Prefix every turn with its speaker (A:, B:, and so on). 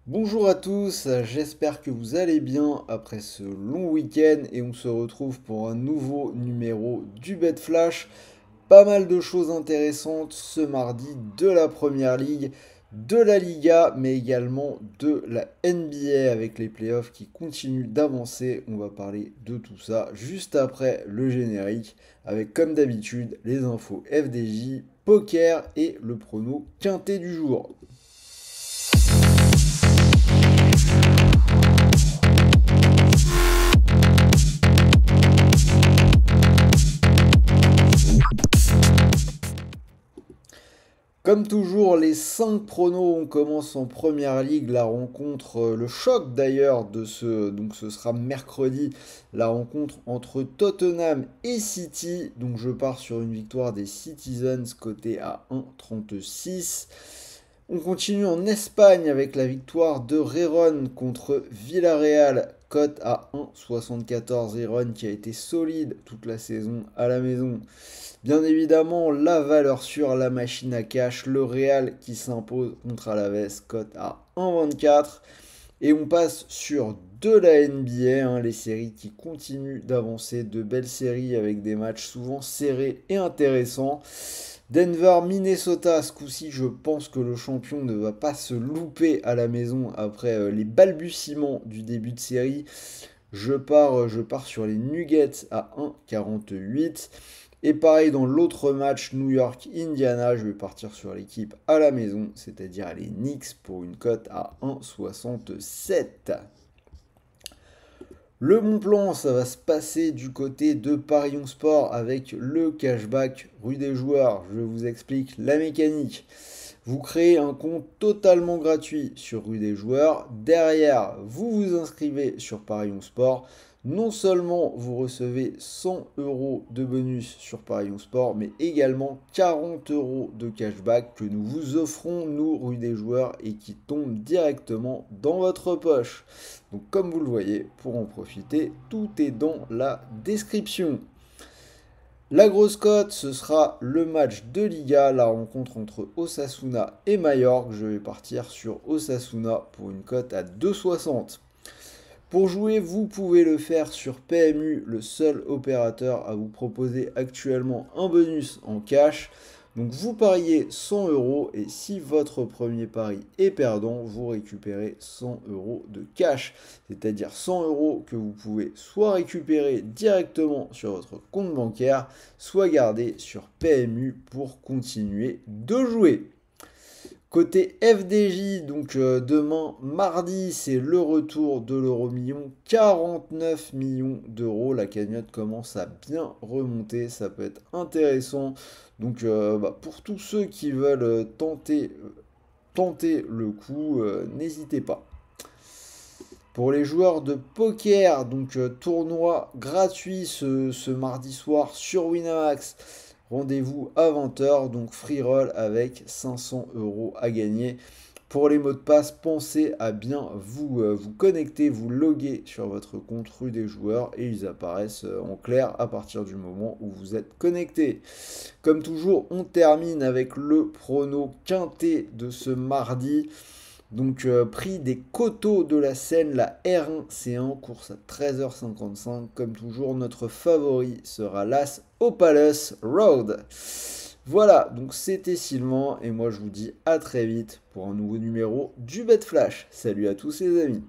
A: Bonjour à tous, j'espère que vous allez bien après ce long week-end et on se retrouve pour un nouveau numéro du Bet Flash. Pas mal de choses intéressantes ce mardi de la Première Ligue, de la Liga, mais également de la NBA avec les playoffs qui continuent d'avancer. On va parler de tout ça juste après le générique avec comme d'habitude les infos FDJ, poker et le prono quintet du jour. Comme toujours, les 5 pronos, on commence en première ligue, la rencontre, le choc d'ailleurs donc ce sera mercredi, la rencontre entre Tottenham et City. Donc je pars sur une victoire des Citizens côté à 1,36. On continue en Espagne avec la victoire de Réron contre Villarreal, cote à 1,74. Réron qui a été solide toute la saison à la maison. Bien évidemment, la valeur sur la machine à cash, le Real qui s'impose contre Alaves, cote à 1,24. Et on passe sur de la NBA, les séries qui continuent d'avancer, de belles séries avec des matchs souvent serrés et intéressants. Denver, Minnesota, ce coup-ci, je pense que le champion ne va pas se louper à la maison après les balbutiements du début de série. Je pars sur les Nuggets à 1,48. Et pareil dans l'autre match New York-Indiana, je vais partir sur l'équipe à la maison, c'est-à-dire les Knicks pour une cote à 1,67. Le bon plan, ça va se passer du côté de Parion Sport avec le cashback rue des joueurs. Je vous explique la mécanique. Vous créez un compte totalement gratuit sur Rue des Joueurs. Derrière, vous vous inscrivez sur Parion Sport. Non seulement vous recevez 100 euros de bonus sur Parion Sport, mais également 40 euros de cashback que nous vous offrons, nous, Rue des Joueurs, et qui tombent directement dans votre poche. Donc comme vous le voyez, pour en profiter, tout est dans la description. La grosse cote, ce sera le match de Liga, la rencontre entre Osasuna et Mallorca. Je vais partir sur Osasuna pour une cote à 2,60. Pour jouer, vous pouvez le faire sur PMU, le seul opérateur à vous proposer actuellement un bonus en cash. Donc vous pariez 100 euros et si votre premier pari est perdant, vous récupérez 100 euros de cash. C'est-à-dire 100 euros que vous pouvez soit récupérer directement sur votre compte bancaire, soit garder sur PMU pour continuer de jouer. Côté FDJ, donc demain, mardi, c'est le retour de l'euro million. 49 millions d'euros. La cagnotte commence à bien remonter. Ça peut être intéressant. Donc, pour tous ceux qui veulent tenter le coup, n'hésitez pas. Pour les joueurs de poker, donc tournoi gratuit ce mardi soir sur Winamax. Rendez-vous à 20h, donc free roll avec 500 euros à gagner. Pour les mots de passe, pensez à bien vous connecter, vous loguer sur votre compte rue des joueurs et ils apparaissent en clair à partir du moment où vous êtes connecté. Comme toujours, on termine avec le prono quintet de ce mardi. Donc, prix des coteaux de la Seine, la R1C1, course à 13h55. Comme toujours, notre favori sera l'As Opalus Road. Voilà, donc c'était Sylvain, et moi je vous dis à très vite pour un nouveau numéro du Bet Flash. Salut à tous les amis.